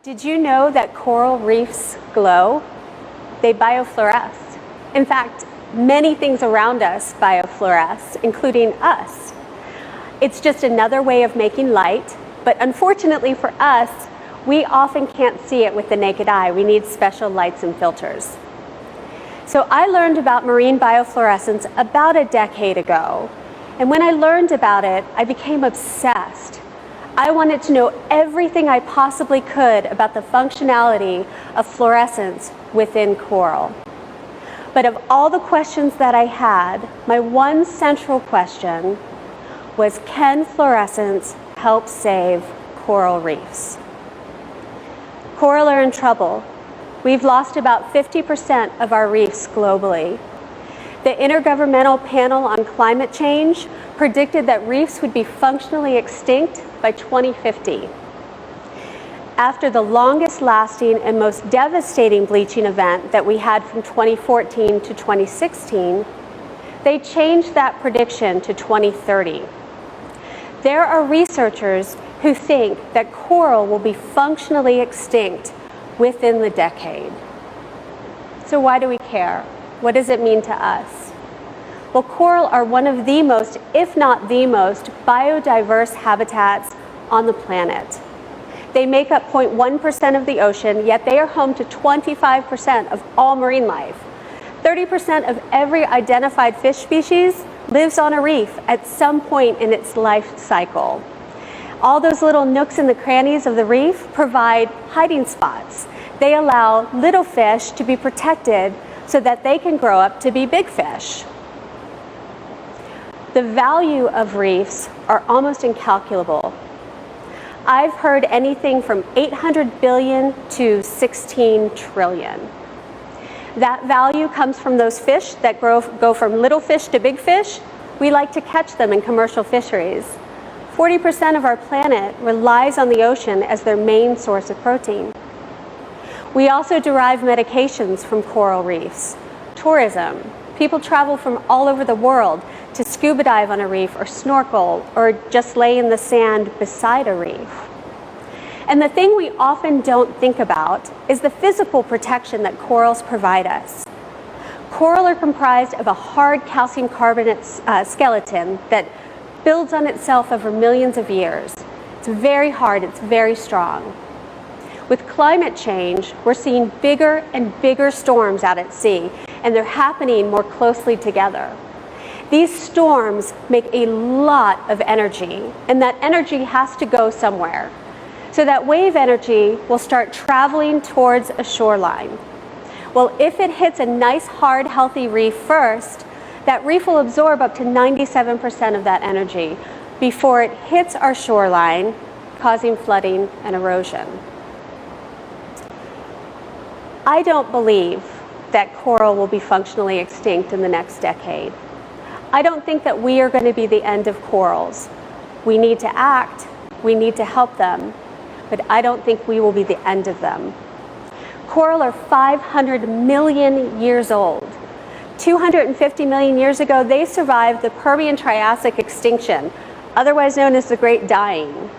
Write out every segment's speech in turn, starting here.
Did you know that coral reefs glow? They biofluoresce. In fact, many things around us biofluoresce, including us. It's just another way of making light, but unfortunately for us, we often can't see it with the naked eye. We need special lights and filters. So I learned about marine biofluorescence about a decade ago, and when I learned about it, I became obsessed. I wanted to know everything I possibly could about the functionality of fluorescence within coral. But of all the questions that I had, my one central question was, can fluorescence help save coral reefs? Coral are in trouble. We've lost about 50% of our reefs globally. The Intergovernmental Panel on Climate Change predicted that reefs would be functionally extinct by 2050. After the longest lasting and most devastating bleaching event that we had from 2014 to 2016, they changed that prediction to 2030. There are researchers who think that coral will be functionally extinct within the decade. So why do we care? What does it mean to us? Well, coral are one of the most, if not the most, biodiverse habitats on the planet. They make up 0.1% of the ocean, yet they are home to 25% of all marine life. 30% of every identified fish species lives on a reef at some point in its life cycle. All those little nooks and the crannies of the reef provide hiding spots. They allow little fish to be protected so that they can grow up to be big fish. The value of reefs are almost incalculable. I've heard anything from 800 billion to 16 trillion. That value comes from those fish that go from little fish to big fish. We like to catch them in commercial fisheries. 40% of our planet relies on the ocean as their main source of protein. We also derive medications from coral reefs. Tourism. People travel from all over the world to scuba dive on a reef or snorkel or just lay in the sand beside a reef. And the thing we often don't think about is the physical protection that corals provide us. Coral are comprised of a hard calcium carbonate skeleton that builds on itself over millions of years. It's very hard, it's very strong. With climate change, we're seeing bigger and bigger storms out at sea, and they're happening more closely together. These storms make a lot of energy, and that energy has to go somewhere. So that wave energy will start traveling towards a shoreline. Well, if it hits a nice, hard, healthy reef first, that reef will absorb up to 97% of that energy before it hits our shoreline, causing flooding and erosion. I don't believe that coral will be functionally extinct in the next decade. I don't think that we are going to be the end of corals. We need to act, we need to help them, but I don't think we will be the end of them. Coral are 500 million years old. 250 million years ago, they survived the Permian-Triassic extinction, otherwise known as the Great Dying.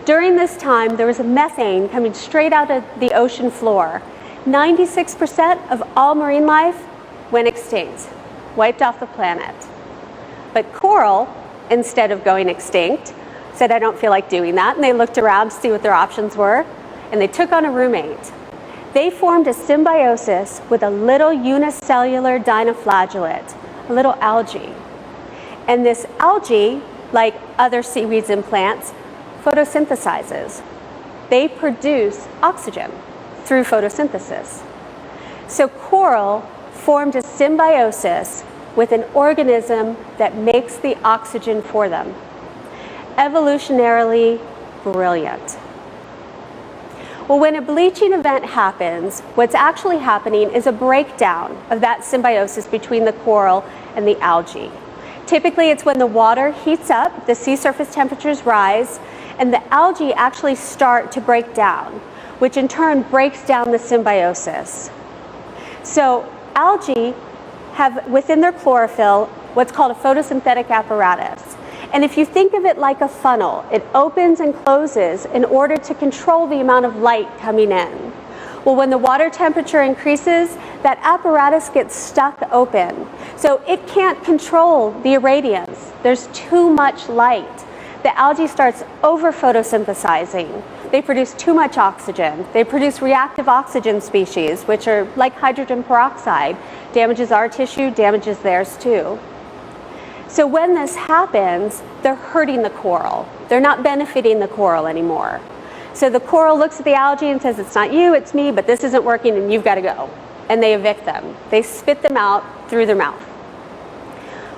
During this time, there was methane coming straight out of the ocean floor. 96% of all marine life went extinct, wiped off the planet. But coral, instead of going extinct, said, I don't feel like doing that, and they looked around to see what their options were, and they took on a roommate. They formed a symbiosis with a little unicellular dinoflagellate, a little algae. And this algae, like other seaweeds and plants, photosynthesizes. They produce oxygen through photosynthesis. So coral formed a symbiosis with an organism that makes the oxygen for them. Evolutionarily brilliant. Well, when a bleaching event happens, what's actually happening is a breakdown of that symbiosis between the coral and the algae. Typically, it's when the water heats up, the sea surface temperatures rise, and the algae actually start to break down, which in turn breaks down the symbiosis. So algae have within their chlorophyll what's called a photosynthetic apparatus. And if you think of it like a funnel, it opens and closes in order to control the amount of light coming in. Well, when the water temperature increases, that apparatus gets stuck open. So it can't control the irradiance. There's too much light. The algae starts over photosynthesizing. They produce too much oxygen. They produce reactive oxygen species, which are like hydrogen peroxide. Damages our tissue, damages theirs too. So when this happens, they're hurting the coral. They're not benefiting the coral anymore. So the coral looks at the algae and says, it's not you, it's me, but this isn't working and you've got to go. And they evict them. They spit them out through their mouth.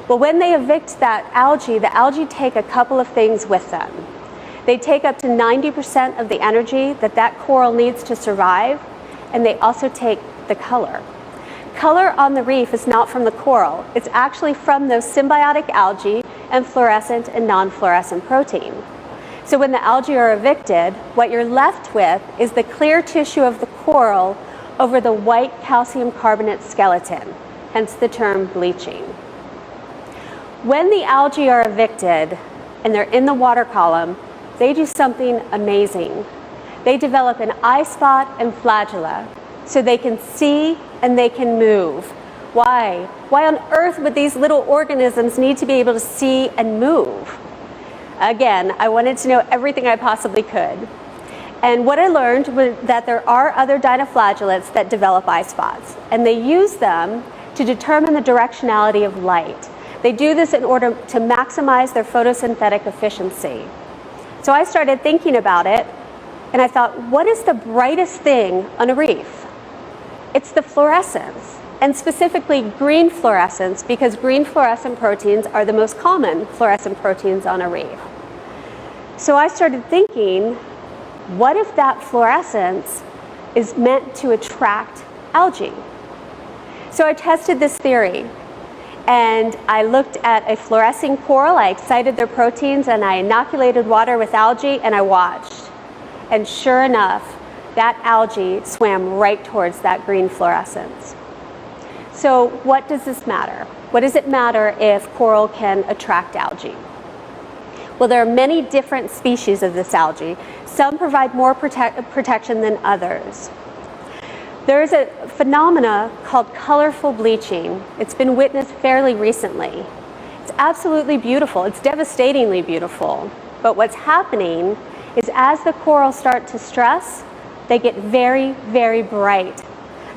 Well, when they evict that algae, the algae take a couple of things with them. They take up to 90% of the energy that that coral needs to survive, and they also take the color. Color on the reef is not from the coral. It's actually from those symbiotic algae and fluorescent and non-fluorescent protein. So when the algae are evicted, what you're left with is the clear tissue of the coral over the white calcium carbonate skeleton, hence the term bleaching. When the algae are evicted and they're in the water column, they do something amazing. They develop an eye spot and flagella so they can see and they can move. Why? Why on earth would these little organisms need to be able to see and move? Again, I wanted to know everything I possibly could. And what I learned was that there are other dinoflagellates that develop eye spots, and they use them to determine the directionality of light. They do this in order to maximize their photosynthetic efficiency. So I started thinking about it, and I thought, what is the brightest thing on a reef? It's the fluorescence, and specifically green fluorescence, because green fluorescent proteins are the most common fluorescent proteins on a reef. So I started thinking, what if that fluorescence is meant to attract algae? So I tested this theory, and I looked at a fluorescing coral, I excited their proteins, and I inoculated water with algae, and I watched. And sure enough, that algae swam right towards that green fluorescence. So what does this matter? What does it matter if coral can attract algae? Well, there are many different species of this algae. Some provide more protection than others. There is a phenomena called colorful bleaching. It's been witnessed fairly recently. It's absolutely beautiful. It's devastatingly beautiful. But what's happening is as the corals start to stress, they get very, very bright.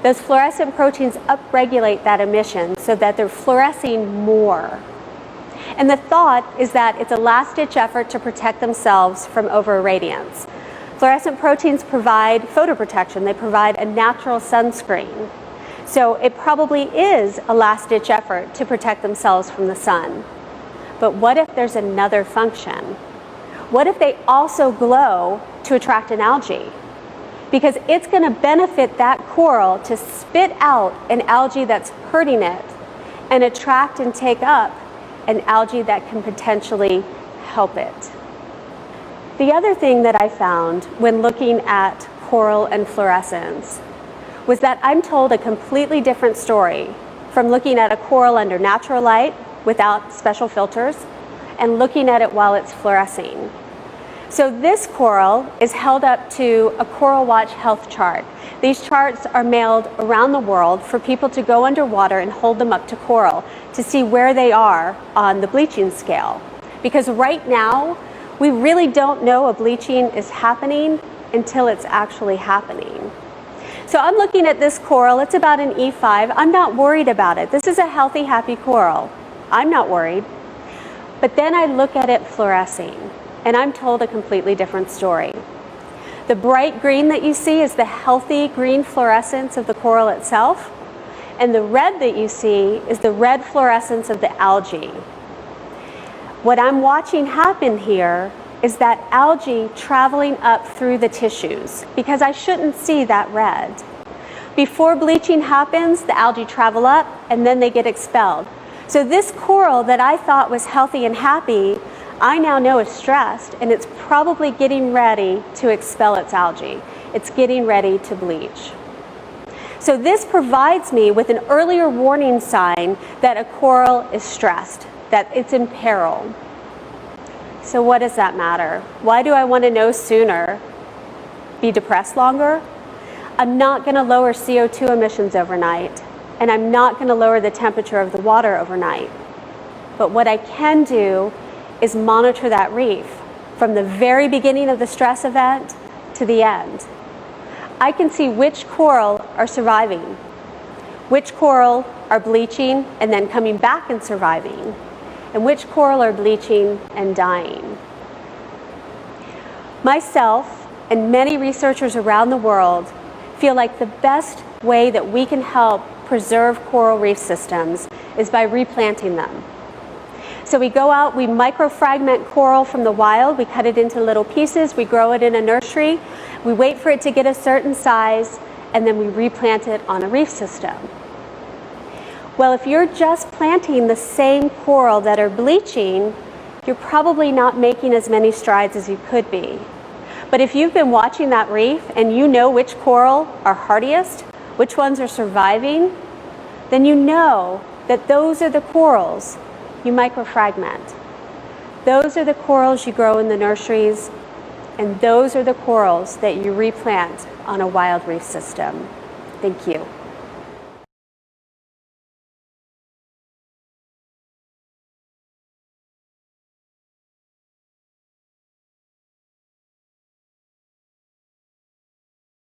Those fluorescent proteins upregulate that emission so that they're fluorescing more. And the thought is that it's a last-ditch effort to protect themselves from over-irradiance. Fluorescent proteins provide photoprotection. They provide a natural sunscreen. So it probably is a last-ditch effort to protect themselves from the sun. But what if there's another function? What if they also glow to attract an algae? Because it's going to benefit that coral to spit out an algae that's hurting it and attract and take up an algae that can potentially help it. The other thing that I found when looking at coral and fluorescence was that I'm told a completely different story from looking at a coral under natural light without special filters and looking at it while it's fluorescing. So this coral is held up to a Coral Watch health chart. These charts are mailed around the world for people to go underwater and hold them up to coral to see where they are on the bleaching scale. Because right now, we really don't know a bleaching is happening until it's actually happening. So I'm looking at this coral, it's about an E5. I'm not worried about it. This is a healthy, happy coral. I'm not worried. But then I look at it fluorescing, and I'm told a completely different story. The bright green that you see is the healthy green fluorescence of the coral itself, and the red that you see is the red fluorescence of the algae. What I'm watching happen here is that algae traveling up through the tissues, because I shouldn't see that red. Before bleaching happens, the algae travel up and then they get expelled. So this coral that I thought was healthy and happy, I now know is stressed, and it's probably getting ready to expel its algae. It's getting ready to bleach. So this provides me with an earlier warning sign that a coral is stressed, that it's in peril. So what does that matter? Why do I want to know sooner? Be depressed longer? I'm not going to lower CO2 emissions overnight, and I'm not going to lower the temperature of the water overnight. But what I can do is monitor that reef from the very beginning of the stress event to the end. I can see which coral are surviving, which coral are bleaching and then coming back and surviving, and which coral are bleaching and dying. Myself and many researchers around the world feel like the best way that we can help preserve coral reef systems is by replanting them. So we go out, we microfragment coral from the wild, we cut it into little pieces, we grow it in a nursery, we wait for it to get a certain size, and then we replant it on a reef system. Well, if you're just planting the same coral that are bleaching, you're probably not making as many strides as you could be. But if you've been watching that reef and you know which coral are hardiest, which ones are surviving, then you know that those are the corals you microfragment. Those are the corals you grow in the nurseries, and those are the corals that you replant on a wild reef system. Thank you.